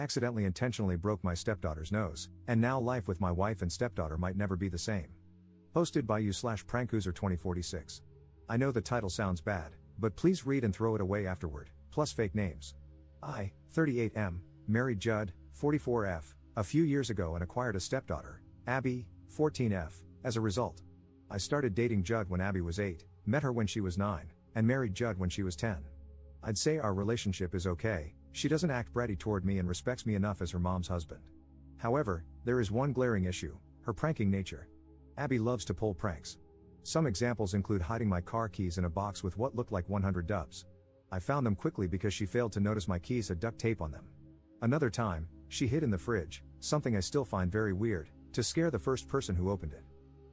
accidentally intentionally broke my stepdaughter's nose, and now life with my wife and stepdaughter might never be the same. Posted by you/prankuser2046. I know the title sounds bad, but please read and throw it away afterward, plus fake names. I, 38M, married Judd, 44F, a few years ago and acquired a stepdaughter, Abby, 14F, as a result. I started dating Judd when Abby was 8, met her when she was 9, and married Judd when she was 10. I'd say our relationship is okay, she doesn't act bratty toward me and respects me enough as her mom's husband. However, there is one glaring issue, her pranking nature. Abby loves to pull pranks. Some examples include hiding my car keys in a box with what looked like 100 dubs. I found them quickly because she failed to notice my keys had duct tape on them. Another time, she hid in the fridge, something I still find very weird, to scare the first person who opened it.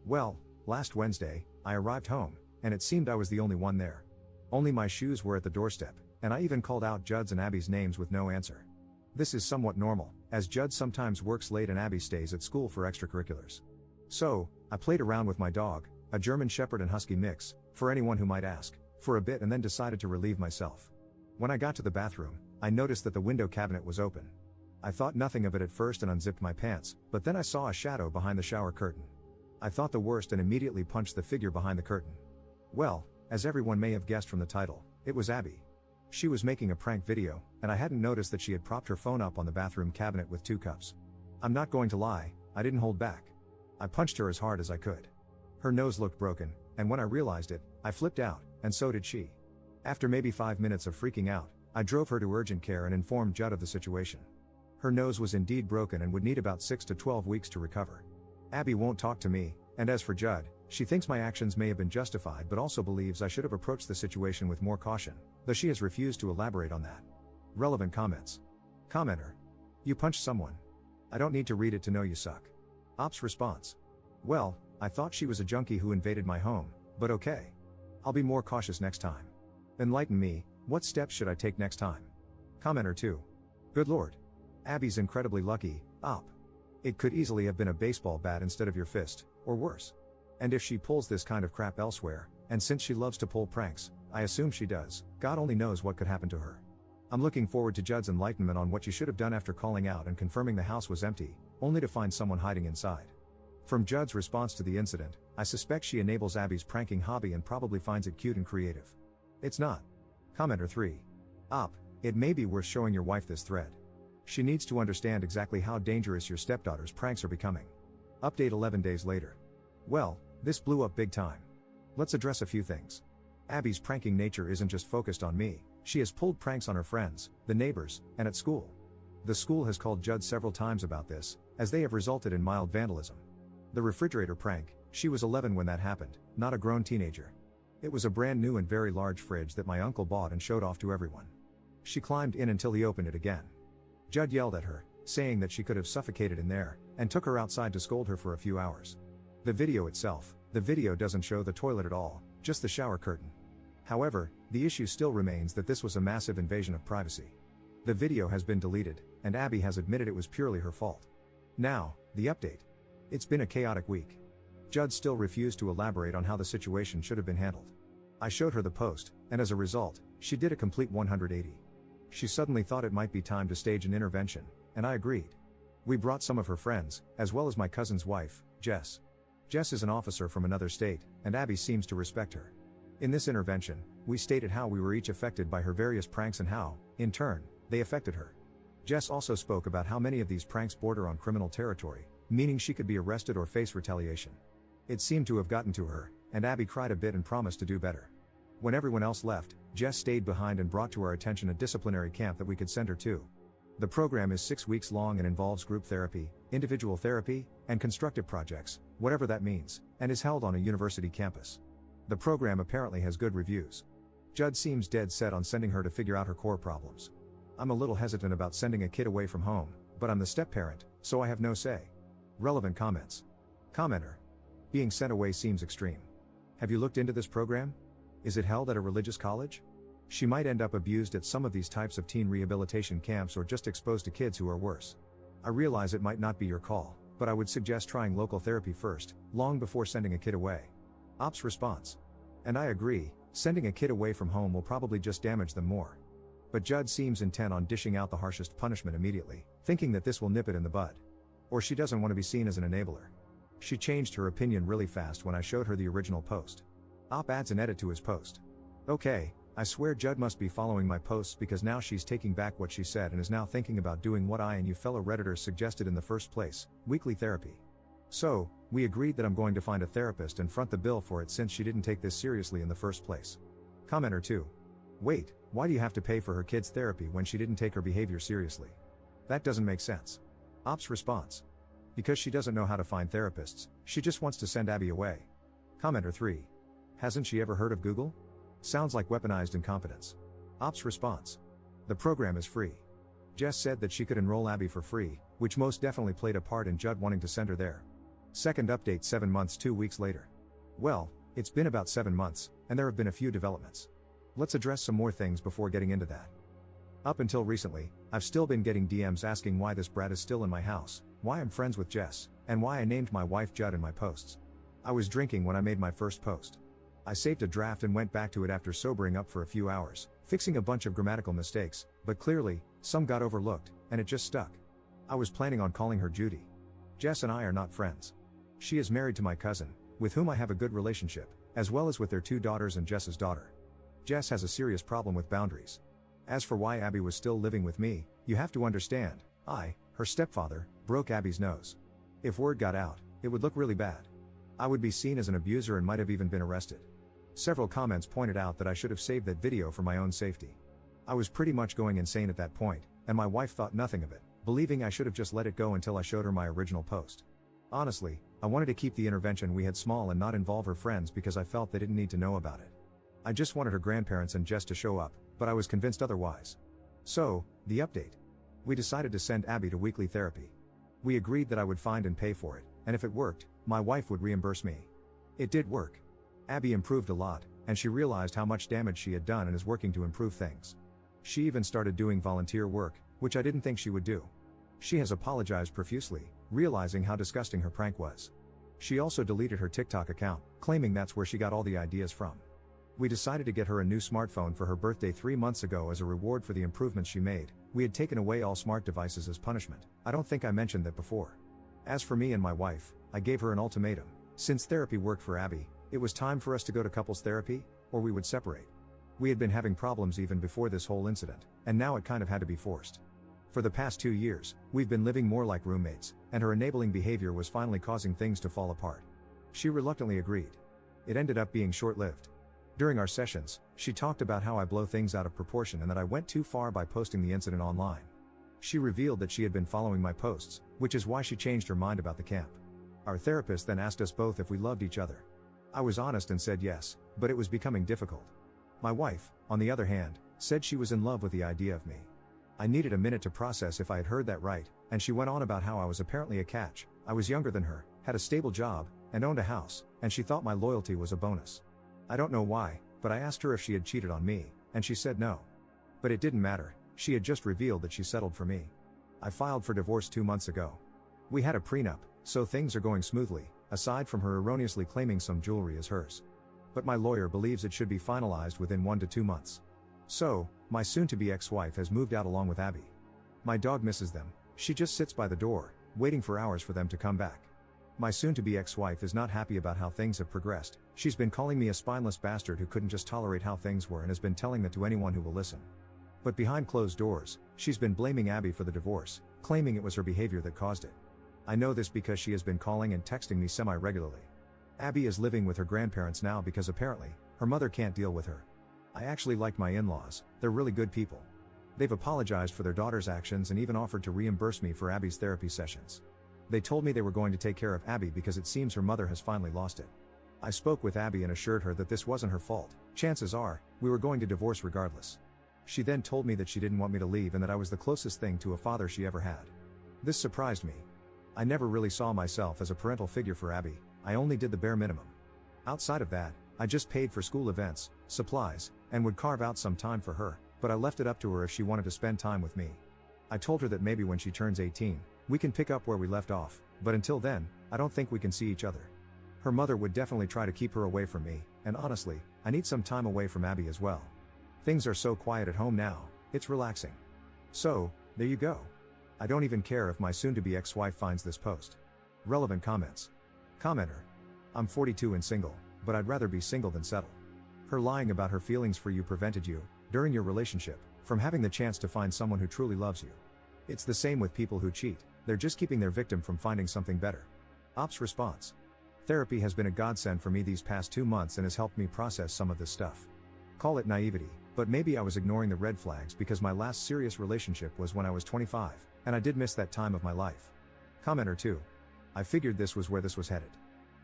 Well, last Wednesday, I arrived home, and it seemed I was the only one there. Only my shoes were at the doorstep, and I even called out Judd's and Abby's names with no answer. This is somewhat normal, as Judd sometimes works late and Abby stays at school for extracurriculars. So, I played around with my dog, a German Shepherd and Husky mix, for anyone who might ask, for a bit and then decided to relieve myself. When I got to the bathroom, I noticed that the window cabinet was open. I thought nothing of it at first and unzipped my pants, but then I saw a shadow behind the shower curtain. I thought the worst and immediately punched the figure behind the curtain. Well, as everyone may have guessed from the title, it was Abby. She was making a prank video, and I hadn't noticed that she had propped her phone up on the bathroom cabinet with 2 cups. I'm not going to lie, I didn't hold back. I punched her as hard as I could. Her nose looked broken, and when I realized it, I flipped out, and so did she. After maybe 5 minutes of freaking out, I drove her to urgent care and informed Judd of the situation. Her nose was indeed broken and would need about 6 to 12 weeks to recover. Abby won't talk to me, and as for Judd, she thinks my actions may have been justified but also believes I should have approached the situation with more caution, though she has refused to elaborate on that. Relevant comments. Commenter. You punched someone. I don't need to read it to know you suck. Ops response. Well, I thought she was a junkie who invaded my home, but okay. I'll be more cautious next time. Enlighten me, what steps should I take next time? Commenter 2. Good lord. Abby's incredibly lucky, Op. It could easily have been a baseball bat instead of your fist, or worse. And if she pulls this kind of crap elsewhere, and since she loves to pull pranks, I assume she does, God only knows what could happen to her. I'm looking forward to Judd's enlightenment on what you should have done after calling out and confirming the house was empty, only to find someone hiding inside. From Judd's response to the incident, I suspect she enables Abby's pranking hobby and probably finds it cute and creative. It's not. Commenter 3. Op, it may be worth showing your wife this thread. She needs to understand exactly how dangerous your stepdaughter's pranks are becoming. Update 11 days later. Well, this blew up big time. Let's address a few things. Abby's pranking nature isn't just focused on me, she has pulled pranks on her friends, the neighbors, and at school. The school has called Judd several times about this, as they have resulted in mild vandalism. The refrigerator prank, she was 11 when that happened, not a grown teenager. It was a brand new and very large fridge that my uncle bought and showed off to everyone. She climbed in until he opened it again. Judd yelled at her, saying that she could have suffocated in there, and took her outside to scold her for a few hours. The video doesn't show the toilet at all, just the shower curtain. However, the issue still remains that this was a massive invasion of privacy. The video has been deleted, and Abby has admitted it was purely her fault. Now, the update. It's been a chaotic week. Judd still refused to elaborate on how the situation should have been handled. I showed her the post, and as a result, she did a complete 180. She suddenly thought it might be time to stage an intervention, and I agreed. We brought some of her friends, as well as my cousin's wife, Jess. Jess is an officer from another state, and Abby seems to respect her. In this intervention, we stated how we were each affected by her various pranks and how, in turn, they affected her. Jess also spoke about how many of these pranks border on criminal territory, meaning she could be arrested or face retaliation. It seemed to have gotten to her, and Abby cried a bit and promised to do better. When everyone else left, Jess stayed behind and brought to our attention a disciplinary camp that we could send her to. The program is 6 weeks long and involves group therapy, individual therapy, and constructive projects, whatever that means, and is held on a university campus. The program apparently has good reviews. Judd seems dead set on sending her to figure out her core problems. I'm a little hesitant about sending a kid away from home, but I'm the step-parent, so I have no say. Relevant comments. Commenter. Being sent away seems extreme. Have you looked into this program? Is it held at a religious college? She might end up abused at some of these types of teen rehabilitation camps or just exposed to kids who are worse. I realize it might not be your call, but I would suggest trying local therapy first, long before sending a kid away. Ops response. And I agree, sending a kid away from home will probably just damage them more. But Judd seems intent on dishing out the harshest punishment immediately, thinking that this will nip it in the bud. Or she doesn't want to be seen as an enabler. She changed her opinion really fast when I showed her the original post. Op adds an edit to his post. Okay, I swear Judd must be following my posts because now she's taking back what she said and is now thinking about doing what I and you fellow Redditors suggested in the first place, weekly therapy. So, we agreed that I'm going to find a therapist and front the bill for it since she didn't take this seriously in the first place. Commenter 2. Wait, why do you have to pay for her kid's therapy when she didn't take her behavior seriously? That doesn't make sense. Op's response. Because she doesn't know how to find therapists, she just wants to send Abby away. Commenter 3. Hasn't she ever heard of Google? Sounds like weaponized incompetence. Op's response. The program is free. Jess said that she could enroll Abby for free, which most definitely played a part in Judd wanting to send her there. Second update 7 months 2 weeks later. Well, it's been about 7 months, and there have been a few developments. Let's address some more things before getting into that. Up until recently, I've still been getting DMs asking why this brat is still in my house, why I'm friends with Jess, and why I named my wife Judd in my posts. I was drinking when I made my first post. I saved a draft and went back to it after sobering up for a few hours, fixing a bunch of grammatical mistakes, but clearly, some got overlooked, and it just stuck. I was planning on calling her Judy. Jess and I are not friends. She is married to my cousin, with whom I have a good relationship, as well as with their 2 daughters and Jess's daughter. Jess has a serious problem with boundaries. As for why Abby was still living with me, you have to understand, I, her stepfather, broke Abby's nose. If word got out, it would look really bad. I would be seen as an abuser and might have even been arrested. Several comments pointed out that I should have saved that video for my own safety. I was pretty much going insane at that point, and my wife thought nothing of it, believing I should have just let it go until I showed her my original post. Honestly, I wanted to keep the intervention we had small and not involve her friends because I felt they didn't need to know about it. I just wanted her grandparents and Jess to show up, but I was convinced otherwise. So, the update. We decided to send Abby to weekly therapy. We agreed that I would find and pay for it, and if it worked, my wife would reimburse me. It did work. Abby improved a lot, and she realized how much damage she had done and is working to improve things. She even started doing volunteer work, which I didn't think she would do. She has apologized profusely, realizing how disgusting her prank was. She also deleted her TikTok account, claiming that's where she got all the ideas from. We decided to get her a new smartphone for her birthday 3 months ago as a reward for the improvements she made. We had taken away all smart devices as punishment. I don't think I mentioned that before. As for me and my wife, I gave her an ultimatum. Since therapy worked for Abby, it was time for us to go to couples therapy, or we would separate. We had been having problems even before this whole incident, and now it kind of had to be forced. For the past 2 years, we've been living more like roommates, and her enabling behavior was finally causing things to fall apart. She reluctantly agreed. It ended up being short-lived. During our sessions, she talked about how I blow things out of proportion and that I went too far by posting the incident online. She revealed that she had been following my posts, which is why she changed her mind about the camp. Our therapist then asked us both if we loved each other. I was honest and said yes, but it was becoming difficult. My wife, on the other hand, said she was in love with the idea of me. I needed a minute to process if I had heard that right, and she went on about how I was apparently a catch. I was younger than her, had a stable job, and owned a house, and she thought my loyalty was a bonus. I don't know why, but I asked her if she had cheated on me, and she said no. But it didn't matter, she had just revealed that she settled for me. I filed for divorce 2 months ago. We had a prenup, so things are going smoothly, aside from her erroneously claiming some jewelry as hers. But my lawyer believes it should be finalized within 1 to 2 months. So, my soon-to-be ex-wife has moved out along with Abby. My dog misses them, she just sits by the door, waiting for hours for them to come back. My soon-to-be ex-wife is not happy about how things have progressed. She's been calling me a spineless bastard who couldn't just tolerate how things were and has been telling that to anyone who will listen. But behind closed doors, she's been blaming Abby for the divorce, claiming it was her behavior that caused it. I know this because she has been calling and texting me semi-regularly. Abby is living with her grandparents now because apparently, her mother can't deal with her. I actually like my in-laws, they're really good people. They've apologized for their daughter's actions and even offered to reimburse me for Abby's therapy sessions. They told me they were going to take care of Abby because it seems her mother has finally lost it. I spoke with Abby and assured her that this wasn't her fault. Chances are, we were going to divorce regardless. She then told me that she didn't want me to leave and that I was the closest thing to a father she ever had. This surprised me. I never really saw myself as a parental figure for Abby, I only did the bare minimum. Outside of that, I just paid for school events, supplies, and would carve out some time for her, but I left it up to her if she wanted to spend time with me. I told her that maybe when she turns 18, we can pick up where we left off, but until then, I don't think we can see each other. Her mother would definitely try to keep her away from me, and honestly, I need some time away from Abby as well. Things are so quiet at home now, It's relaxing. So, there you go. I don't even care if my soon-to-be ex-wife finds this post. Relevant comments. Commenter. I'm 42 and single, but I'd rather be single than settle. Her lying about her feelings for you prevented you, during your relationship, from having the chance to find someone who truly loves you. It's the same with people who cheat, they're just keeping their victim from finding something better. Ops response. Therapy has been a godsend for me these past 2 months and has helped me process some of this stuff. Call it naivety, but maybe I was ignoring the red flags because my last serious relationship was when I was 25, and I did miss that time of my life. Commenter 2. I figured this was where this was headed.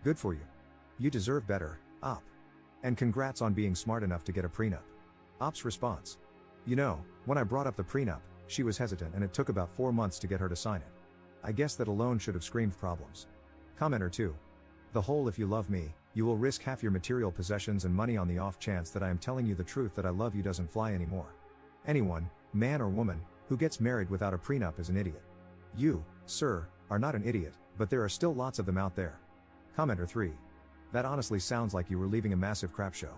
Good for you. You deserve better, Op. And congrats on being smart enough to get a prenup. Op's response. You know, when I brought up the prenup, she was hesitant and it took about 4 months to get her to sign it. I guess that alone should have screamed problems. Commenter 2. The whole if you love me, you will risk half your material possessions and money on the off chance that I am telling you the truth that I love you doesn't fly anymore. Anyone, man or woman, who gets married without a prenup is an idiot. You, sir, are not an idiot, but there are still lots of them out there. Commenter 3. That honestly sounds like you were leaving a massive crap show.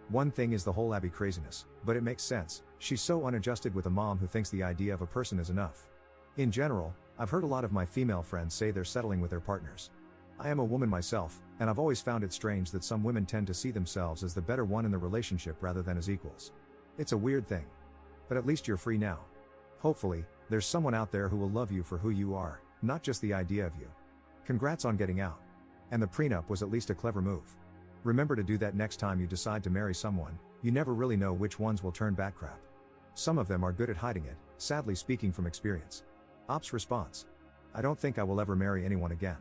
One thing is the whole Abby craziness, but it makes sense. She's so unadjusted with a mom who thinks the idea of a person is enough. In general, I've heard a lot of my female friends say they're settling with their partners. I am a woman myself, and I've always found it strange that some women tend to see themselves as the better one in the relationship rather than as equals. It's a weird thing. But at least you're free now. Hopefully, there's someone out there who will love you for who you are, not just the idea of you. Congrats on getting out. And the prenup was at least a clever move. Remember to do that next time you decide to marry someone. You never really know which ones will turn back crap. Some of them are good at hiding it, sadly speaking from experience. Op's response. I don't think I will ever marry anyone again.